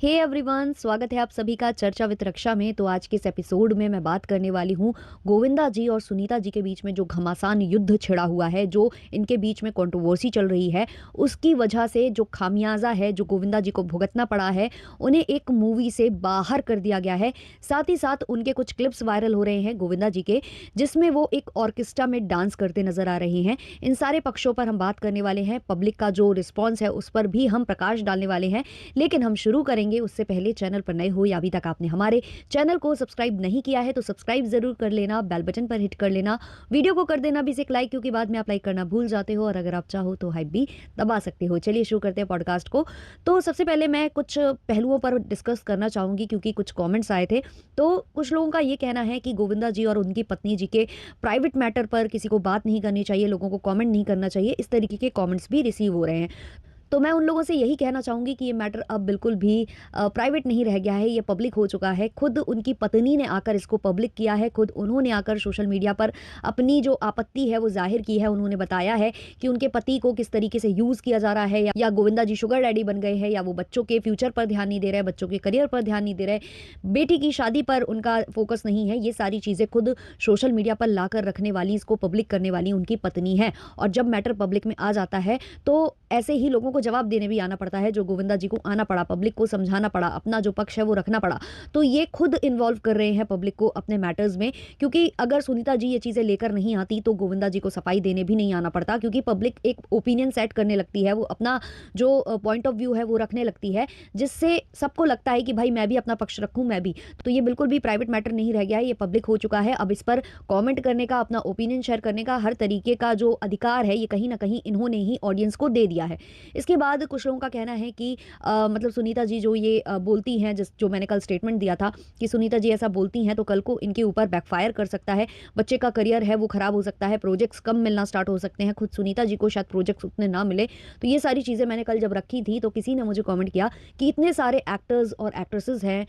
Hey everyone, स्वागत है आप सभी का चर्चा विद रक्षा में। तो आज के इस एपिसोड में मैं बात करने वाली हूँ गोविंदा जी और सुनीता जी के बीच में जो घमासान युद्ध छिड़ा हुआ है, जो इनके बीच में कंट्रोवर्सी चल रही है, उसकी वजह से जो खामियाजा है जो गोविंदा जी को भुगतना पड़ा है, उन्हें एक मूवी से बाहर कर दिया गया है। साथ ही साथ उनके कुछ क्लिप्स वायरल हो रहे हैं गोविंदा जी के, जिसमें वो एक ऑर्केस्ट्रा में डांस करते नजर आ रहे हैं। इन सारे पक्षों पर हम बात करने वाले हैं, पब्लिक का जो रिस्पॉन्स है उस पर भी हम प्रकाश डालने वाले हैं। लेकिन हम शुरू करेंगे उससे पहले, चैनल पर नए हो या अभी तक आपने हमारे चैनल को सब्सक्राइब नहीं किया है तो सब्सक्राइब जरूर कर लेना, बेल बटन पर हिट कर लेना, वीडियो को कर देना भी एक लाइक, क्योंकि बाद में आप लाइक करना भूल जाते हो और अगर आप चाहो तो हाइप भी दबा सकते हो। चलिए शुरू करते हैं पॉडकास्ट को। तो सबसे पहले मैं कुछ पहलुओं पर डिस्कस करना चाहूंगी, क्योंकि कुछ कॉमेंट्स आए थे। तो कुछ लोगों का ये कहना है कि गोविंदा जी और उनकी पत्नी जी के प्राइवेट मैटर पर किसी को बात नहीं करनी चाहिए, लोगों को कॉमेंट नहीं करना चाहिए, इस तरीके के कॉमेंट्स भी रिसीव हो रहे हैं। तो मैं उन लोगों से यही कहना चाहूँगी कि ये मैटर अब बिल्कुल भी प्राइवेट नहीं रह गया है, ये पब्लिक हो चुका है। खुद उनकी पत्नी ने आकर इसको पब्लिक किया है, खुद उन्होंने आकर सोशल मीडिया पर अपनी जो आपत्ति है वो जाहिर की है। उन्होंने बताया है कि उनके पति को किस तरीके से यूज़ किया जा रहा है, या गोविंदा जी शुगर डैडी बन गए हैं, या वो बच्चों के फ्यूचर पर ध्यान नहीं दे रहे, बच्चों के करियर पर ध्यान नहीं दे रहे, बेटी की शादी पर उनका फोकस नहीं है। ये सारी चीज़ें खुद सोशल मीडिया पर लाकर रखने वाली, इसको पब्लिक करने वाली उनकी पत्नी है। और जब मैटर पब्लिक में आ जाता है तो ऐसे ही लोगों को जवाब देने भी आना पड़ता है, जो गोविंदा जी को आना पड़ा, पब्लिक को समझाना पड़ा, अपना जो पक्ष है वो रखना पड़ा। तो ये खुद इन्वॉल्व कर रहे हैं पब्लिक को अपने मैटर्स में, क्योंकि अगर सुनीता जी ये चीज़ें लेकर नहीं आती तो गोविंदा जी को सफाई देने भी नहीं आना पड़ता, क्योंकि पब्लिक एक ओपिनियन सेट करने लगती है, वो अपना जो पॉइंट ऑफ व्यू है वो रखने लगती है, जिससे सबको लगता है कि भाई मैं भी अपना पक्ष रखूं, मैं भी। तो ये बिल्कुल भी प्राइवेट मैटर नहीं रह गया है, ये पब्लिक हो चुका है। अब इस पर कॉमेंट करने का, अपना ओपिनियन शेयर करने का, हर तरीके का जो अधिकार है, ये कहीं ना कहीं इन्होंने ही ऑडियंस को दे दिया है। इसके बाद कुछ लोगों का कहना है कि मतलब सुनीता जी जो ये बोलती हैं, जो मैंने कल स्टेटमेंट दिया था कि सुनीता जी ऐसा बोलती हैं तो कल को इनके ऊपर बैकफायर कर सकता है, बच्चे का करियर है वो खराब हो सकता है, प्रोजेक्ट्स कम मिलना स्टार्ट हो सकते हैं, खुद सुनीता जी को शायद प्रोजेक्ट्स उतने ना मिले। तो ये सारी चीज़ें मैंने कल जब रखी थी तो किसी ने मुझे कॉमेंट किया कि इतने सारे एक्टर्स और एक्ट्रेसेस हैं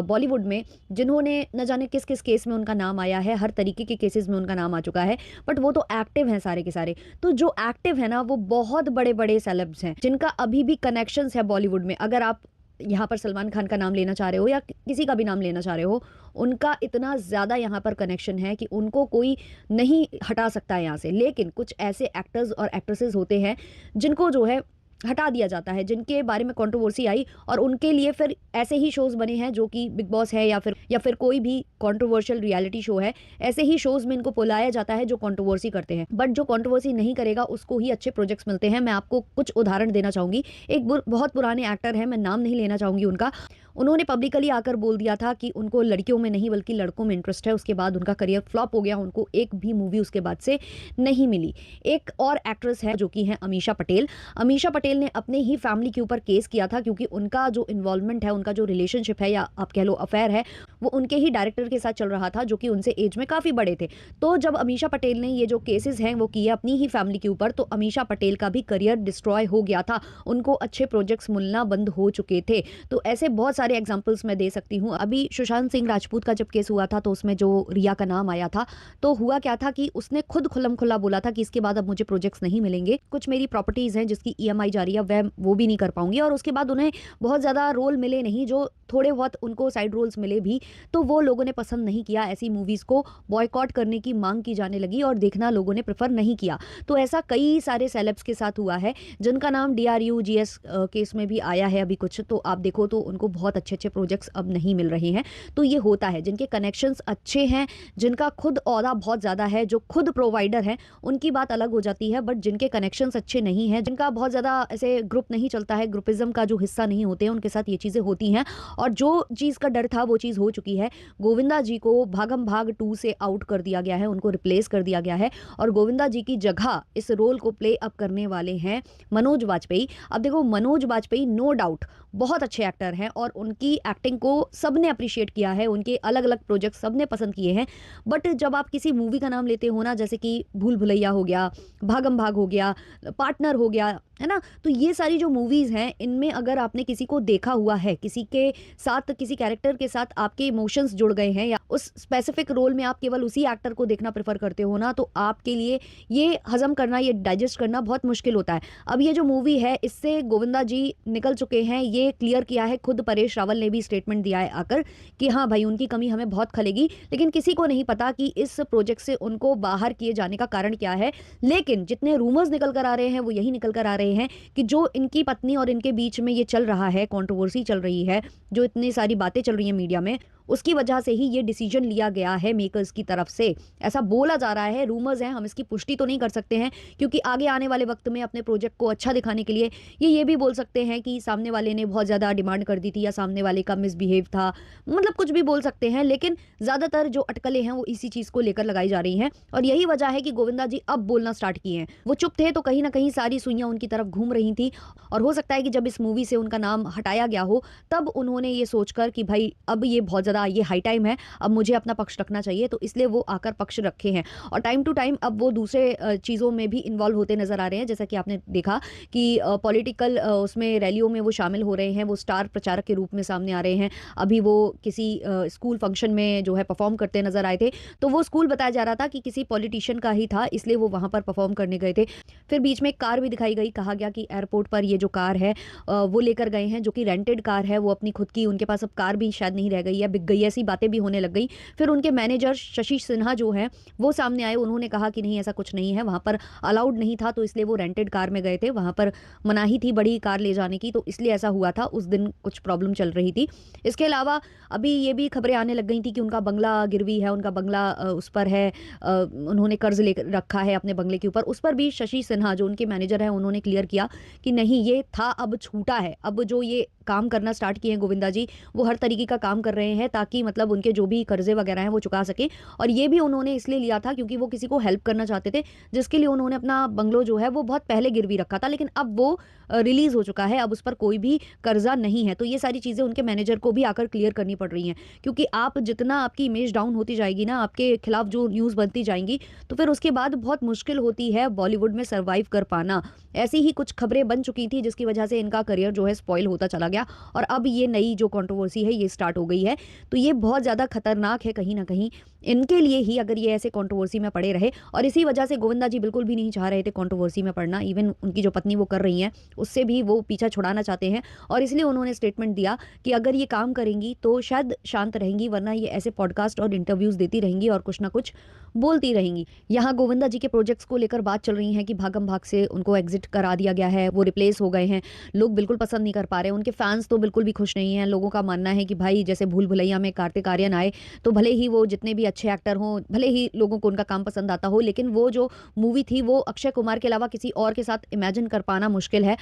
बॉलीवुड में, जिन्होंने न जाने किस किस केस में उनका नाम आया है, हर तरीके के केसेस में उनका नाम आ चुका है, बट वो तो एक्टिव हैं सारे के सारे। तो जो एक्टिव है ना, वो बहुत बड़े बड़े सेलेब्स हैं, जिनका अभी भी कनेक्शंस है बॉलीवुड में। अगर आप यहाँ पर सलमान खान का नाम लेना चाह रहे हो या किसी का भी नाम लेना चाह रहे हो, उनका इतना ज़्यादा यहाँ पर कनेक्शन है कि उनको कोई नहीं हटा सकता है यहाँ से। लेकिन कुछ ऐसे एक्टर्स और एक्ट्रेसेस होते हैं जिनको जो है हटा दिया जाता है, जिनके बारे में कंट्रोवर्सी आई, और उनके लिए फिर ऐसे ही शोज़ बने हैं, जो कि बिग बॉस है या फिर कोई भी कंट्रोवर्शियल रियलिटी शो है, ऐसे ही शोज़ में इनको बुलाया जाता है जो कंट्रोवर्सी करते हैं। बट जो कंट्रोवर्सी नहीं करेगा उसको ही अच्छे प्रोजेक्ट्स मिलते हैं। मैं आपको कुछ उदाहरण देना चाहूँगी। एक बहुत पुराने एक्टर हैं, मैं नाम नहीं लेना चाहूँगी उनका, उन्होंने पब्लिकली आकर बोल दिया था कि उनको लड़कियों में नहीं बल्कि लड़कों में इंटरेस्ट है। उसके बाद उनका करियर फ्लॉप हो गया, उनको एक भी मूवी उसके बाद से नहीं मिली। एक और एक्ट्रेस है जो कि हैं अमीषा पटेल। अमीषा पटेल ने अपने ही फैमिली के ऊपर केस किया था, क्योंकि उनका जो इन्वॉल्वमेंट है, उनका जो रिलेशनशिप है या आप कह लो अफेयर है, वो उनके ही डायरेक्टर के साथ चल रहा था, जो कि उनसे एज में काफ़ी बड़े थे। तो जब अमीषा पटेल ने ये जो केसेस हैं वो किए अपनी ही फैमिली के ऊपर, तो अमीषा पटेल का भी करियर डिस्ट्रॉय हो गया था, उनको अच्छे प्रोजेक्ट्स मिलना बंद हो चुके थे। तो ऐसे बहुत सारे एग्जांपल्स मैं दे सकती हूँ। अभी सुशांत सिंह राजपूत का जब केस हुआ था तो उसमें जो रिया का नाम आया था, तो हुआ क्या था कि उसने खुद खुल्लम खुल्ला बोला था कि इसके बाद अब मुझे प्रोजेक्ट्स नहीं मिलेंगे, कुछ मेरी प्रॉपर्टीज़ हैं जिसकी ईएमआई जारी है, वो भी नहीं कर पाऊंगी। और उसके बाद उन्हें बहुत ज़्यादा रोल मिले नहीं, जो थोड़े बहुत उनको साइड रोल्स मिले भी तो वो लोगों ने पसंद नहीं किया। ऐसी मूवीज़ को बॉयकॉट करने की मांग की जाने लगी और देखना लोगों ने प्रेफर नहीं किया। तो ऐसा कई सारे सेलेब्स के साथ हुआ है, जिनका नाम DRU GS केस में भी आया है अभी कुछ। तो आप देखो तो उनको बहुत अच्छे अच्छे प्रोजेक्ट्स अब नहीं मिल रहे हैं। तो ये होता है, जिनके कनेक्शंस अच्छे हैं, जिनका खुद ओहदा बहुत ज़्यादा है, जो खुद प्रोवाइडर हैं, उनकी बात अलग हो जाती है। बट जिनके कनेक्शंस अच्छे नहीं हैं, जिनका बहुत ज़्यादा ऐसे ग्रुप नहीं चलता है, ग्रुपिज्म का जो हिस्सा नहीं होते हैं, उनके साथ ये चीज़ें होती हैं। और जो चीज़ का डर था वो चीज़ हो चुकी है। गोविंदा जी को भागम भाग 2 से आउट कर दिया गया है, उनको रिप्लेस कर दिया गया है, और गोविंदा जी की जगह इस रोल को प्ले अप करने वाले हैं मनोज वाजपेयी। अब देखो, मनोज वाजपेयी नो डाउट बहुत अच्छे एक्टर हैं और उनकी एक्टिंग को सबने अप्रिशिएट किया है, उनके अलग अलग प्रोजेक्ट सबने पसंद किए हैं। बट जब आप किसी मूवी का नाम लेते हो ना, जैसे कि भूल भुलैया हो गया, भागम भाग हो गया, पार्टनर हो गया, है ना? तो ये सारी जो मूवीज़ हैं, इनमें अगर आपने किसी को देखा हुआ है, किसी के साथ, किसी कैरेक्टर के साथ आपके इमोशंस जुड़ गए हैं, या उस स्पेसिफिक रोल में आप केवल उसी एक्टर को देखना प्रेफ़र करते हो ना, तो आपके लिए ये हज़म करना, ये डाइजेस्ट करना बहुत मुश्किल होता है। अब ये जो मूवी है, इससे गोविंदा जी निकल चुके हैं, ये क्लियर किया है, खुद परेश रावल ने भी स्टेटमेंट दिया है आकर कि हाँ भाई, उनकी कमी हमें बहुत खलेगी, लेकिन किसी को नहीं पता कि इस प्रोजेक्ट से उनको बाहर किए जाने का कारण क्या है। लेकिन जितने रूमर्स निकल कर आ रहे हैं, वो यही निकल कर आ रहे हैं कि जो इनकी पत्नी और इनके बीच में ये चल रहा है, कंट्रोवर्सी चल रही है, जो इतनी सारी बातें चल रही हैं मीडिया में, उसकी वजह से ही ये डिसीजन लिया गया है मेकर्स की तरफ से। ऐसा बोला जा रहा है, रूमर्स हैं, हम इसकी पुष्टि तो नहीं कर सकते हैं, क्योंकि आगे आने वाले वक्त में अपने प्रोजेक्ट को अच्छा दिखाने के लिए ये भी बोल सकते हैं कि सामने वाले ने बहुत ज़्यादा डिमांड कर दी थी, या सामने वाले का मिसबिहेव था, मतलब कुछ भी बोल सकते हैं। लेकिन ज़्यादातर जो अटकलें हैं, वो इसी चीज़ को लेकर लगाई जा रही हैं, और यही वजह है कि गोविंदा जी अब बोलना स्टार्ट किए हैं। वो चुप थे तो कहीं ना कहीं सारी सुइयां उनकी तरफ घूम रही थी, और हो सकता है कि जब इस मूवी से उनका नाम हटाया गया हो, तब उन्होंने ये सोचकर कि भाई अब ये बहुत ज़्यादा ये हाई टाइम है, अब मुझे अपना पक्ष रखना चाहिए, तो इसलिए वो आकर पक्ष रखे हैं। और टाइम टू टाइम अब वो दूसरे चीज़ों में भी इन्वॉल्व होते नजर आ रहे हैं, जैसा कि आपने देखा कि पॉलिटिकल उसमें रैलियों में वो शामिल हो रहे हैं, वो स्टार प्रचारक के रूप में सामने आ रहे हैं। अभी वो किसी स्कूल फंक्शन में जो है परफॉर्म करते नजर आए थे, तो वो स्कूल बताया जा रहा था कि किसी पॉलिटिशियन का ही था, इसलिए वो वहां पर परफॉर्म करने गए थे। फिर बीच में एक कार भी दिखाई गई, कहा गया कि एयरपोर्ट पर ये जो कार है वो लेकर गए हैं, जो कि रेंटेड कार है, वो अपनी खुद की, उनके पास अब कार भी शायद नहीं रह गई है, बिक गई, ऐसी बातें भी होने लग गई। फिर उनके मैनेजर शशि सिन्हा जो है, वो सामने आए, उन्होंने कहा कि नहीं, ऐसा कुछ नहीं है, वहां पर अलाउड नहीं था, तो इसलिए वो रेंटेड कार में गए थे, वहां पर मनाही थी बड़ी कार ले जाने की, तो इसलिए ऐसा हुआ था, उस दिन कुछ प्रॉब्लम चल रही थी। इसके अलावा अभी ये भी खबरें आने लग गई थी कि उनका बंगला गिरवी है, उनका बंगला उस पर है, उन्होंने कर्ज ले रखा है अपने बंगले के ऊपर। उस पर भी शशि सिन्हा जो उनके मैनेजर हैं, उन्होंने क्लियर किया कि नहीं, ये था, अब छूटा है। अब जो ये काम करना स्टार्ट किए हैं गोविंदा जी, वो हर तरीके का काम कर रहे हैं, ताकि मतलब उनके जो भी कर्जे वगैरह हैं वो चुका सके। और ये भी उन्होंने इसलिए लिया था क्योंकि वो किसी को हेल्प करना चाहते थे, जिसके लिए उन्होंने अपना बंगलो जो है वो बहुत पहले गिरवी रखा था, लेकिन अब वो रिलीज हो चुका है, अब उस पर कोई भी कर्जा नहीं है। तो ये सारी चीज़ें उनके मैनेजर को भी आकर क्लियर करनी पड़ रही हैं, क्योंकि आप जितना आपकी इमेज डाउन होती जाएगी ना, आपके खिलाफ जो न्यूज़ बनती जाएंगी, तो फिर उसके बाद बहुत मुश्किल होती है बॉलीवुड में सर्वाइव कर पाना। ऐसी ही कुछ खबरें बन चुकी थी, जिसकी वजह से इनका करियर जो है स्पॉइल होता चला गया, और अब ये नई जो कंट्रोवर्सी है ये स्टार्ट हो गई है। तो ये बहुत ज़्यादा खतरनाक है कहीं ना कहीं इनके लिए ही, अगर ये ऐसे कंट्रोवर्सी में पड़े रहे। और इसी वजह से गोविंदा जी बिल्कुल भी नहीं चाह रहे थे कंट्रोवर्सी में पड़ना, इवन उनकी जो पत्नी वो कर रही हैं, उससे भी वो पीछा छुड़ाना चाहते हैं, और इसलिए उन्होंने स्टेटमेंट दिया कि अगर ये काम करेंगी तो शायद शांत रहेंगी, वरना ये ऐसे पॉडकास्ट और इंटरव्यूज़ देती रहेंगी और कुछ ना कुछ बोलती रहेंगी। यहाँ गोविंदा जी के प्रोजेक्ट्स को लेकर बात चल रही है कि भागम भाग से उनको एग्जिट करा दिया गया है, वो रिप्लेस हो गए हैं, लोग बिल्कुल पसंद नहीं कर पा रहे, उनके फैंस तो बिल्कुल भी खुश नहीं हैं। लोगों का मानना है कि भाई जैसे भूल भुलैया में कार्तिक आर्यन आए, तो भले ही वो जितने भी अच्छे एक्टर हों, भले ही लोगों को उनका काम पसंद आता हो, लेकिन वो जो मूवी थी वो अक्षय कुमार के अलावा किसी और के साथ इमेजिन कर पाना मुश्किल है।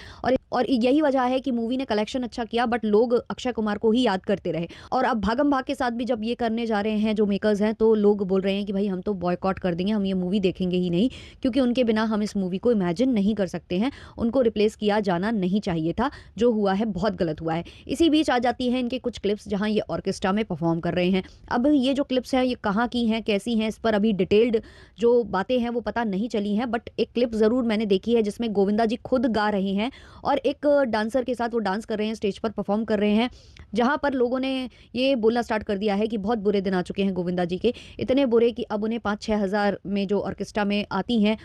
और यही वजह है कि मूवी ने कलेक्शन अच्छा किया, बट लोग अक्षय कुमार को ही याद करते रहे। और अब भागम भाग के साथ भी जब ये करने जा रहे हैं जो मेकर्स हैं, तो लोग बोल रहे हैं कि भाई हम तो बॉयकॉट कर देंगे, हम ये मूवी देखेंगे ही नहीं, क्योंकि उनके बिना हम इस मूवी को इमेजिन नहीं कर सकते हैं, उनको रिप्लेस किया जाना नहीं चाहिए था, जो हुआ है बहुत गलत हुआ है। इसी बीच आ जाती है इनके कुछ क्लिप्स जहां ये ऑर्केस्ट्रा में परफॉर्म कर रहे हैं। अब ये जो क्लिप्स हैं ये कहाँ की हैं, कैसी हैं, इस पर अभी डिटेल्ड जो बातें हैं वो पता नहीं चली हैं, बट एक क्लिप ज़रूर मैंने देखी है जिसमें गोविंदा जी खुद गा रहे हैं और एक डांसर के साथ वो डांस कर रहे हैं, स्टेज पर परफॉर्म कर रहे हैं, जहां पर लोगों ने ये बोलना स्टार्ट कर दिया है कि बहुत बुरे दिन आ चुके हैं गोविंदा जी के, इतने बुरे कि अब उन्हें 5-6 हज़ार में जो ऑर्केस्ट्रा में आती हैं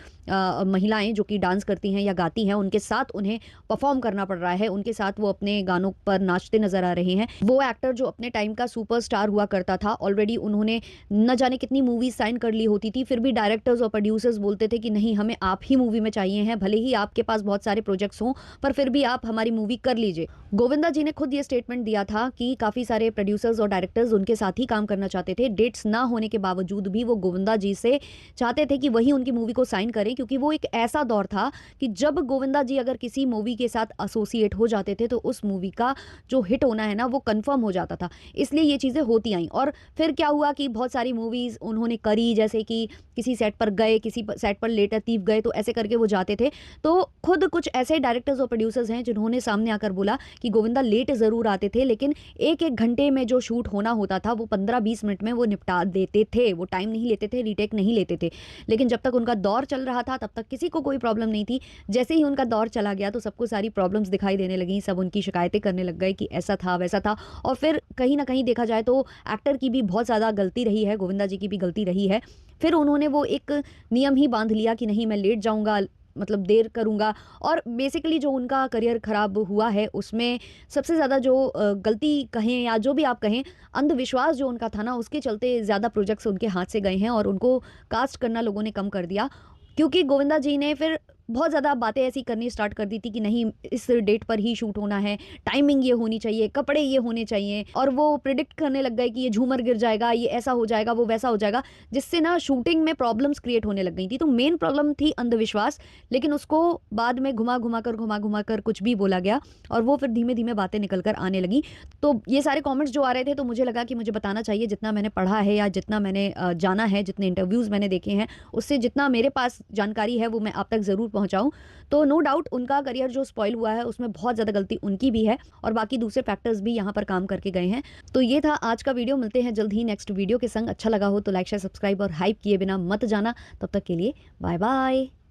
महिलाएं जो कि डांस करती हैं या गाती हैं, उनके साथ उन्हें परफॉर्म करना पड़ रहा है, उनके साथ वो अपने गानों पर नाचते नजर आ रहे हैं। वो एक्टर जो अपने टाइम का सुपरस्टार हुआ करता था, ऑलरेडी उन्होंने न जाने कितनी मूवीज साइन कर ली होती थी, फिर भी डायरेक्टर्स और प्रोड्यूसर्स बोलते थे कि नहीं, हमें आप ही मूवी में चाहिए हैं, भले ही आपके पास बहुत सारे प्रोजेक्ट्स हों, पर फिर भी आप हमारी मूवी कर लीजिए। गोविंदा जी ने खुद ये स्टेटमेंट दिया था कि काफी सारे प्रोड्यूसर्स और डायरेक्टर्स उनके साथ ही काम करना चाहते थे, डेट्स ना होने के बावजूद भी वो गोविंदा जी से चाहते थे कि वही उनकी मूवी को साइन करें, क्योंकि वो एक ऐसा दौर था कि जब गोविंदा जी अगर किसी मूवी के साथ एसोसिएट हो जाते थे तो उस मूवी का जो हिट होना है ना वो कंफर्म हो जाता था, इसलिए ये चीज़ें होती आई। और फिर क्या हुआ कि बहुत सारी मूवीज़ उन्होंने करी, जैसे कि किसी सेट पर गए, किसी सेट पर लेटर तीफ गए, तो ऐसे करके वो जाते थे। तो खुद कुछ ऐसे डायरेक्टर डायरेक्टर्स और प्रोड्यूसर्स हैं जिन्होंने सामने आकर बोला कि गोविंदा लेट ज़रूर आते थे, लेकिन 1-1 घंटे में जो शूट होना होता था वो 15-20 मिनट में वो निपटा देते थे। वो टाइम नहीं लेते थे, रीटेक नहीं लेते थे। लेकिन जब तक उनका दौर चल रहा था तब तक किसी को कोई प्रॉब्लम नहीं थी। जैसे ही उनका दौर चला गया तो सबको सारी प्रॉब्लम्स दिखाई देने लगीं, सब उनकी शिकायतें करने लग गए कि ऐसा था, वैसा था। और फिर कहीं न कहीं देखा जाए तो एक्टर की भी बहुत ज़्यादा गलती रही है, गोविंदा जी की भी गलती रही है। फिर उन्होंने वो एक नियम ही बाँध लिया कि नहीं मैं लेट जाऊँगा, मतलब देर करूँगा, और बेसिकली जो उनका करियर ख़राब हुआ है उसमें सबसे ज़्यादा जो गलती कहें या जो भी आप कहें, अंधविश्वास जो उनका था ना, उसके चलते ज़्यादा प्रोजेक्ट्स उनके हाथ से गए हैं और उनको कास्ट करना लोगों ने कम कर दिया। क्योंकि गोविंदा जी ने फिर बहुत ज़्यादा बातें ऐसी करनी स्टार्ट कर दी थी कि नहीं इस डेट पर ही शूट होना है, टाइमिंग ये होनी चाहिए, कपड़े ये होने चाहिए, और वो प्रिडिक्ट करने लग गए कि ये झूमर गिर जाएगा, ये ऐसा हो जाएगा, वो वैसा हो जाएगा, जिससे ना शूटिंग में प्रॉब्लम्स क्रिएट होने लग गई थी। तो मेन प्रॉब्लम थी अंधविश्वास, लेकिन उसको बाद में घुमा कर कुछ भी बोला गया और वो फिर धीमे-धीमे बातें निकल कर आने लगी। तो ये सारे कमेंट्स जो आ रहे थे तो मुझे लगा कि मुझे बताना चाहिए, जितना मैंने पढ़ा है या जितना मैंने जाना है, जितने इंटरव्यूज़ मैंने देखे हैं, उससे जितना मेरे पास जानकारी है वो मैं आप तक ज़रूर पहुँचाऊँ। तो नो डाउट उनका करियर जो स्पॉइल हुआ है उसमें बहुत ज़्यादा गलती उनकी भी है और बाकी दूसरे फैक्टर्स भी यहाँ पर काम करके गए हैं। तो ये था आज का वीडियो, मिलते हैं जल्द ही नेक्स्ट वीडियो के संग। अच्छा लगा हो तो लाइक शेयर सब्सक्राइब और हाइप किए बिना मत जाना। तब तक के लिए बाय बाय।